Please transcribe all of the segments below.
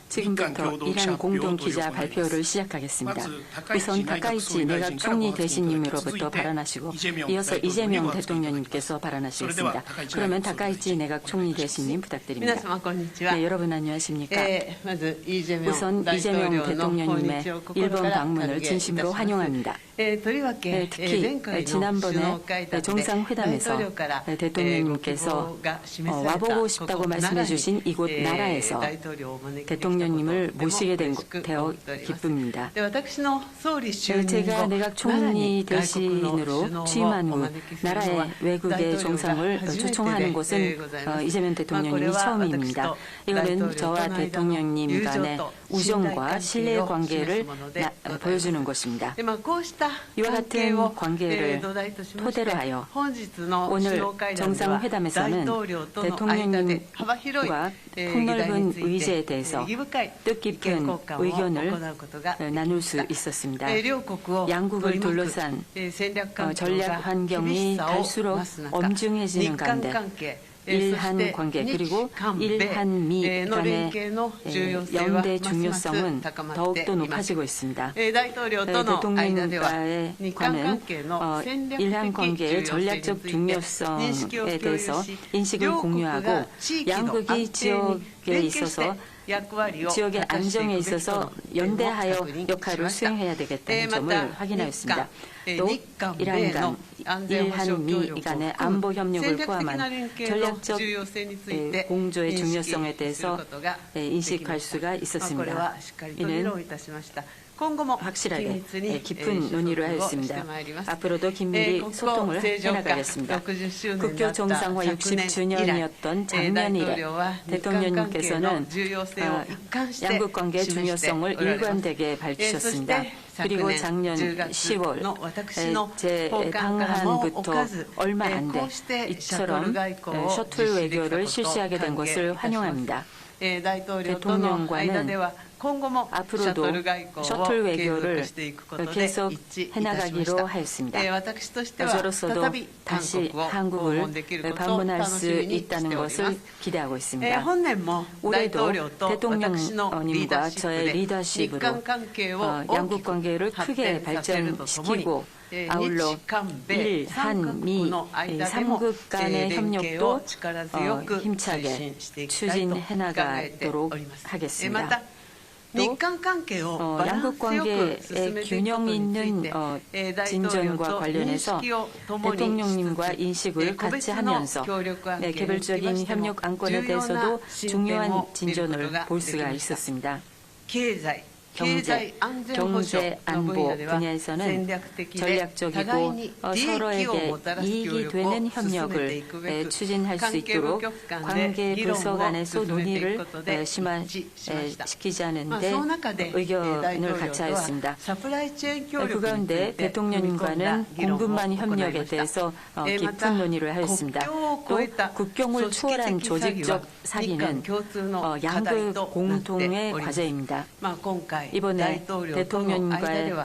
지금부터 이란 공동 기자 발표를 시작하겠습니다. 우선 다카이치 내각 총리 대신님으로부터 발언하시고 이어서 이재명 대통령님께서 발언하시겠습니다. 그러면 다카이치 내각 총리 대신님 부탁드립니다. 네, 여러분 안녕하십니까? 우선 이재명 대통령님의 일본 방문을 진심으로 환영합니다. 특히 지난번에 정상회담에서 대통령님께서 와보고 싶다고 말씀해 주신 이곳 나라에서 대통령님을 모시게 되어 기쁩니다. 제가 내각 총리 대신으로 취임한 후 나라의 외국의 정상을 초청하는 것은 이재명 대통령님이 처음입니다. 이거는 저와 대통령님 간의 우정과 신뢰 관계를 보여주는 것입니다. 이와 같은 관계를 토대로 하여 오늘 정상회담에서는 대통령님과 폭넓은 의제에 대해서 뜻깊은 의견을 나눌 수 있었습니다. 양국을 둘러싼 전략 환경이 갈수록 엄중해지는 가운데 일한 관계 그리고 일한미 간의 연대 중요성은 더욱더 높아지고 있습니다. 대통령과의 관은 일한 관계의 전략적 중요성에 대해서 인식을 공유하고 양국이 지역에 있어서 지역의 안정에 있어서 연대하여 역할을 수행해야 되겠다는 점을 확인하였습니다. 또 이란 간, 일한미 간의 안보 협력을 포함한 전략적 공조의 중요성에 대해서 인식할 수가 있었습니다. 이는 확실하게 깊은 논의를 하였습니다. 앞으로도 긴밀히 소통을 해나가겠습니다. 국교 정상화 60주년이었던 작년 이래 대통령님께서는 양국 관계의 중요성을 일관되게 밝히셨습니다. 그리고 작년 10월 제 방한부터 얼마 안 돼 이처럼 셔틀 외교를 실시하게 된 것을 환영합니다. 대통령과는 앞으로도 셔틀 외교를 계속 해나가기로 하였습니다. 저로서도 다시 한국을 방문할 수 있다는 것을 기대하고 있습니다. 올해도 대통령님과 저의 리더십으로 양국 관계를 크게 발전시키고 아울러 일, 한, 미 3국 간의 협력도 힘차게 추진해 나가도록 하겠습니다. 또 양국 관계의 균형 있는 진전과 관련해서 대통령님과 인식을 같이 하면서 개별적인 협력 안건에 대해서도 중요한 진전을 볼 수가 있었습니다. 경제, 안보 분야에서는 전략적이고 서로에게 이익이 되는 협력을 추진할 수 있도록 관계 부서 간에서 논의를 심화시키자는 데 의견을 같이 하였습니다. 그 가운데 대통령님과는 공급망 협력에 대해서 깊은 논의를 하였습니다. 또 국경을 추월한 조직적 사기는 양국 공통의 과제입니다. 이번에 대통령님과는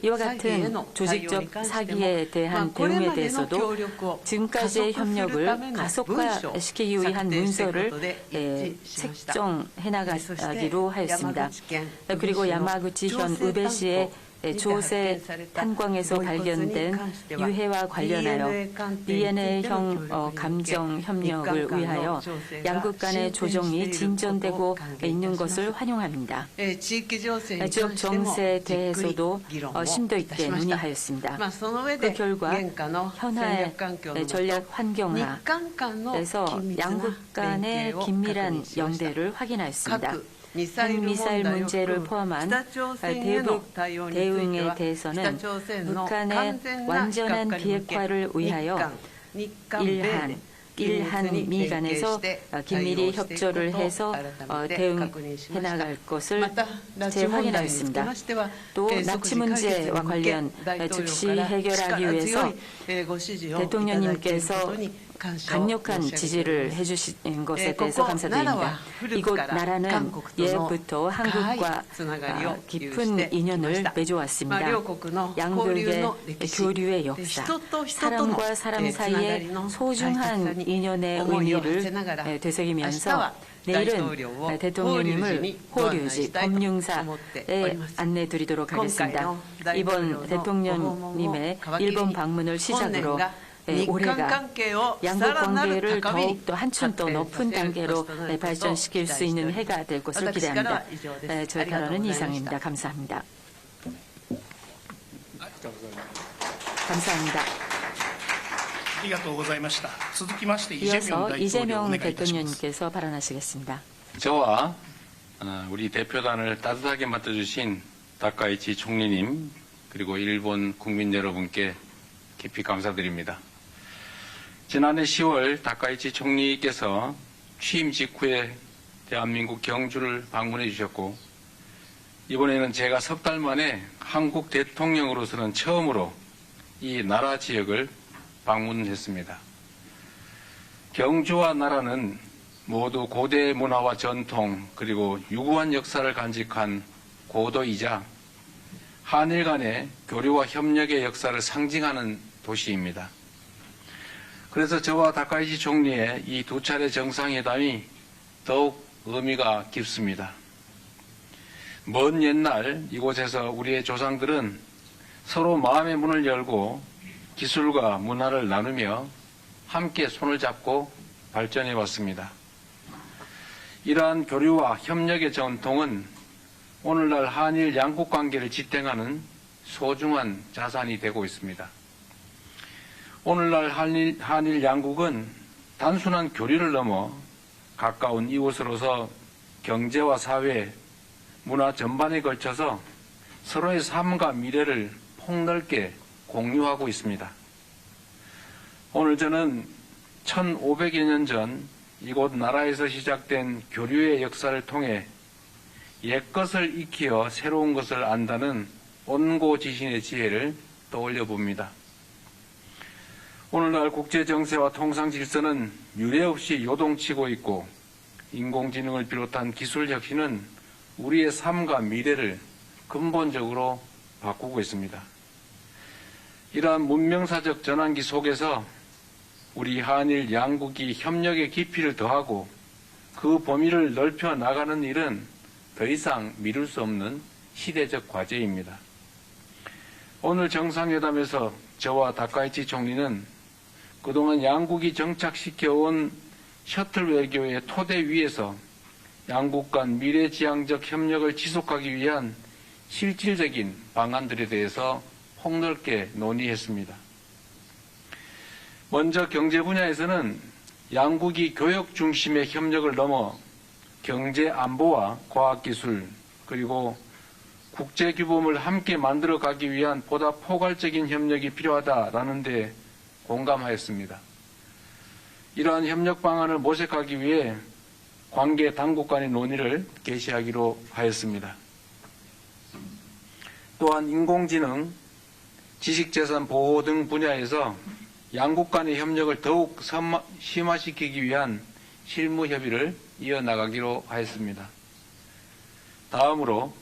이와 같은 조직적 사기에 대한 대응에 대해서도 지금까지의 협력을 가속화시키기 위한 문서를 책정해 나가기로 하였습니다. 그리고 야마구치현 우베시의 조세 탄광에서 발견된 유해와 관련하여 DNA형 감정 협력을 위하여 양국 간의 조정이 진전되고 있는 것을 환영합니다. 지역 정세에 대해서도 심도 있게 논의하였습니다. 그 결과 현화의 전략 환경하에서 양국 간의 긴밀한 연대를 확인하였습니다. 핵미사일 문제를 포함한 대북 대응에 대해서는 북한의 완전한 비핵화를 위하여 일한미 간에서 긴밀히 협조를 해서 대응해 나갈 것을 재확인하였습니다. 또 납치 문제와 관련 즉시 해결하기 위해서 대통령님께서 강력한 지지를 해주신 것에 대해서 감사드립니다. 이곳 나라는 예부터 한국과 깊은 인연을 맺어왔습니다. 양국의 교류의 역사, 사람과 사람 사이의 소중한 인연의 의미를 되새기면서 내일은 대통령님을 호류지 법융사에 안내드리도록 하겠습니다. 이번 대통령님의 일본 방문을 시작으로 올해가 양국 관계를 더욱더 한층 더 높은 단계로 발전시킬 수 있는 해가 될 것을 기대합니다. 저희 발언은 이상입니다. 감사합니다. 감사합니다. 이어서 이재명 대통령님께서 발언하시겠습니다. 저와 우리 대표단을 따뜻하게 맡아주신 다카이치 총리님 그리고 일본 국민 여러분께 깊이 감사드립니다. 지난해 10월 다카이치 총리께서 취임 직후에 대한민국 경주를 방문해 주셨고 이번에는 제가 석 달 만에 한국 대통령으로서는 처음으로 이 나라 지역을 방문했습니다. 경주와 나라는 모두 고대 문화와 전통 그리고 유구한 역사를 간직한 고도이자 한일 간의 교류와 협력의 역사를 상징하는 도시입니다. 그래서 저와 다카이치 총리의 이 두 차례 정상회담이 더욱 의미가 깊습니다. 먼 옛날 이곳에서 우리의 조상들은 서로 마음의 문을 열고 기술과 문화를 나누며 함께 손을 잡고 발전해 왔습니다. 이러한 교류와 협력의 전통은 오늘날 한일 양국 관계를 지탱하는 소중한 자산이 되고 있습니다. 오늘날 한일 양국은 단순한 교류를 넘어 가까운 이웃으로서 경제와 사회, 문화 전반에 걸쳐서 서로의 삶과 미래를 폭넓게 공유하고 있습니다. 오늘 저는 1500여 년 전 이곳 나라에서 시작된 교류의 역사를 통해 옛것을 익히어 새로운 것을 안다는 온고지신의 지혜를 떠올려 봅니다. 오늘날 국제정세와 통상질서는 유례없이 요동치고 있고 인공지능을 비롯한 기술 혁신은 우리의 삶과 미래를 근본적으로 바꾸고 있습니다. 이러한 문명사적 전환기 속에서 우리 한일 양국이 협력의 깊이를 더하고 그 범위를 넓혀 나가는 일은 더 이상 미룰 수 없는 시대적 과제입니다. 오늘 정상회담에서 저와 다카이치 총리는 그동안 양국이 정착시켜온 셔틀 외교의 토대 위에서 양국 간 미래지향적 협력을 지속하기 위한 실질적인 방안들에 대해서 폭넓게 논의했습니다. 먼저 경제 분야에서는 양국이 교역 중심의 협력을 넘어 경제 안보와 과학기술 그리고 국제규범을 함께 만들어가기 위한 보다 포괄적인 협력이 필요하다라는 데 공감하였습니다. 이러한 협력 방안을 모색하기 위해 관계 당국 간의 논의를 개시하기로 하였습니다. 또한 인공지능, 지식재산 보호 등 분야에서 양국 간의 협력을 더욱 심화시키기 위한 실무 협의를 이어나가기로 하였습니다. 다음으로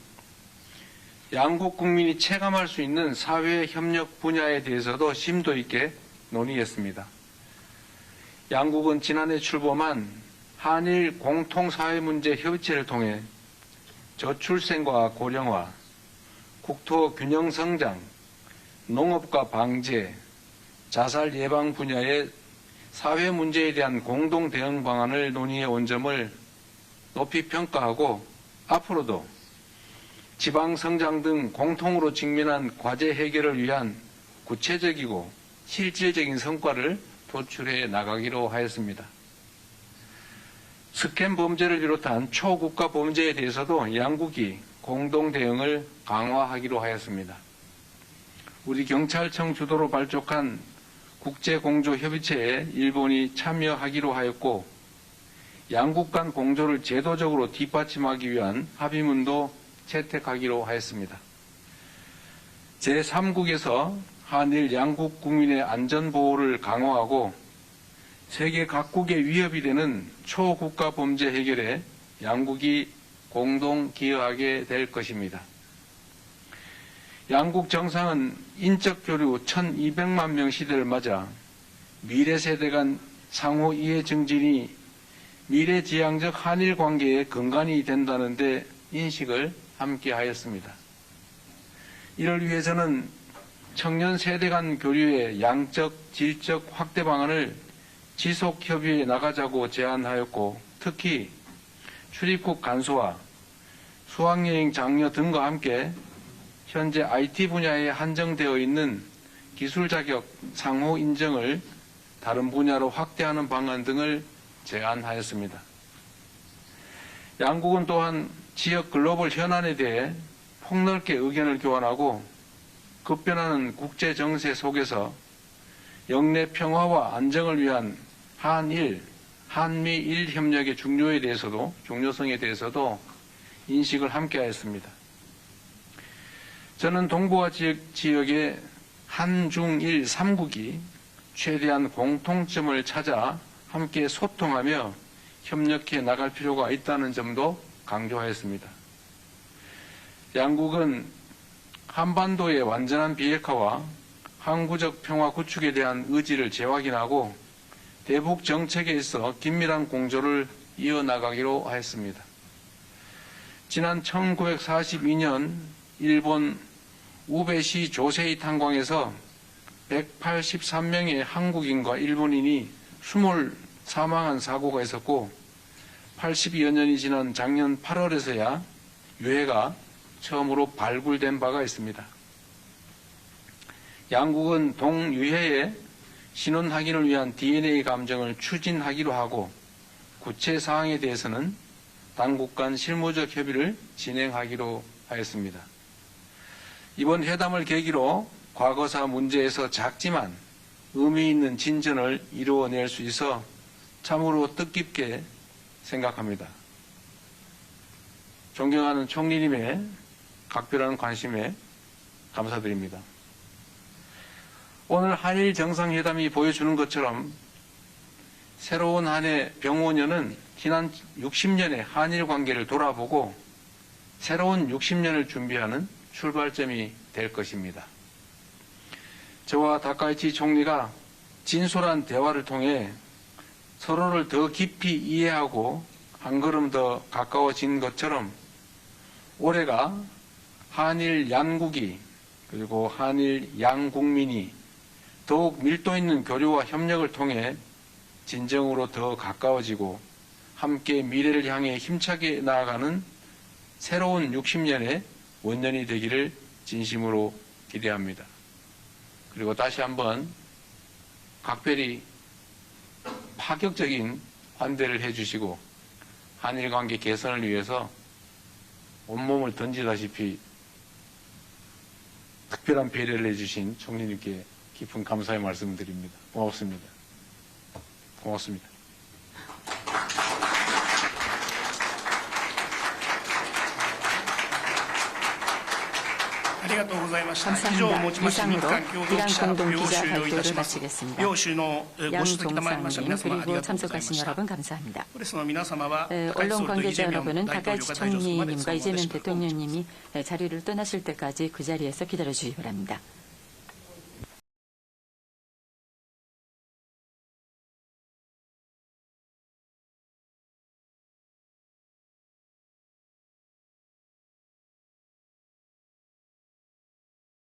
양국 국민이 체감할 수 있는 사회 협력 분야에 대해서도 심도 있게 논의했습니다. 양국은 지난해 출범한 한일 공통사회문제 협의체를 통해 저출생과 고령화, 국토 균형 성장, 농업과 방제, 자살 예방 분야의 사회 문제에 대한 공동 대응 방안을 논의해 온 점을 높이 평가하고 앞으로도 지방 성장 등 공통으로 직면한 과제 해결을 위한 구체적이고 실질적인 성과를 도출해 나가기로 하였습니다. 스캔 범죄를 비롯한 초국가 범죄에 대해서도 양국이 공동 대응을 강화하기로 하였습니다. 우리 경찰청 주도로 발족한 국제공조협의체에 일본이 참여하기로 하였고 양국 간 공조를 제도적으로 뒷받침하기 위한 합의문도 채택하기로 하였습니다. 제3국에서 한일 양국 국민의 안전보호를 강화하고 세계 각국의 위협이 되는 초국가 범죄 해결에 양국이 공동 기여하게 될 것입니다. 양국 정상은 인적 교류 1200만 명 시대를 맞아 미래 세대 간 상호 이해 증진이 미래지향적 한일 관계의 근간이 된다는 데 인식을 함께 하였습니다. 이를 위해서는 청년 세대 간 교류의 양적, 질적 확대 방안을 지속 협의해 나가자고 제안하였고, 특히 출입국 간소화, 수학여행 장려 등과 함께 현재 IT 분야에 한정되어 있는 기술 자격 상호 인정을 다른 분야로 확대하는 방안 등을 제안하였습니다. 양국은 또한 지역 글로벌 현안에 대해 폭넓게 의견을 교환하고 급변하는 국제 정세 속에서 영내 평화와 안정을 위한 한일, 한미일 협력의 중요성에 대해서도 인식을 함께 하였습니다. 저는 동북아 지역의 한중일 3국이 최대한 공통점을 찾아 함께 소통하며 협력해 나갈 필요가 있다는 점도 강조하였습니다. 양국은 한반도의 완전한 비핵화와 항구적 평화 구축에 대한 의지를 재확인하고 대북 정책에 있어 긴밀한 공조를 이어나가기로 하였습니다. 지난 1942년 일본 우베시 조세이 탄광에서 183명의 한국인과 일본인이 숨을 사망한 사고가 있었고 80여 년이 지난 작년 8월에서야 유해가 처음으로 발굴된 바가 있습니다. 양국은 동유해의 신원 확인을 위한 DNA 감정을 추진하기로 하고 구체 사항에 대해서는 당국 간 실무적 협의를 진행하기로 하였습니다. 이번 회담을 계기로 과거사 문제에서 작지만 의미 있는 진전을 이루어낼 수 있어 참으로 뜻깊게 생각합니다. 존경하는 총리님의 각별한 관심에 감사드립니다. 오늘 한일 정상회담이 보여주는 것처럼 새로운 한 해 병5년은 지난 60년의 한일 관계를 돌아보고 새로운 60년을 준비하는 출발점이 될 것입니다. 저와 다카이치 총리가 진솔한 대화를 통해 서로를 더 깊이 이해하고 한 걸음 더 가까워진 것처럼 올해가 한일 양국이 그리고 한일 양국민이 더욱 밀도 있는 교류와 협력을 통해 진정으로 더 가까워지고 함께 미래를 향해 힘차게 나아가는 새로운 60년의 원년이 되기를 진심으로 기대합니다. 그리고 다시 한번 각별히 파격적인 환대를 해주시고 한일 관계 개선을 위해서 온몸을 던지다시피 특별한 배려를 해주신 총리님께 깊은 감사의 말씀드립니다. 고맙습니다. 고맙습니다. 감사합니다. 이상으로 이란 공동기자 발표를 마치겠습니다. 양 동상님 그리고 참석하신 여러분 감사합니다. 언론 관계자 여러분은 다카이치 총리님과 이재명 대통령님이 자리를 떠나실 때까지 그 자리에서 기다려주시기 바랍니다.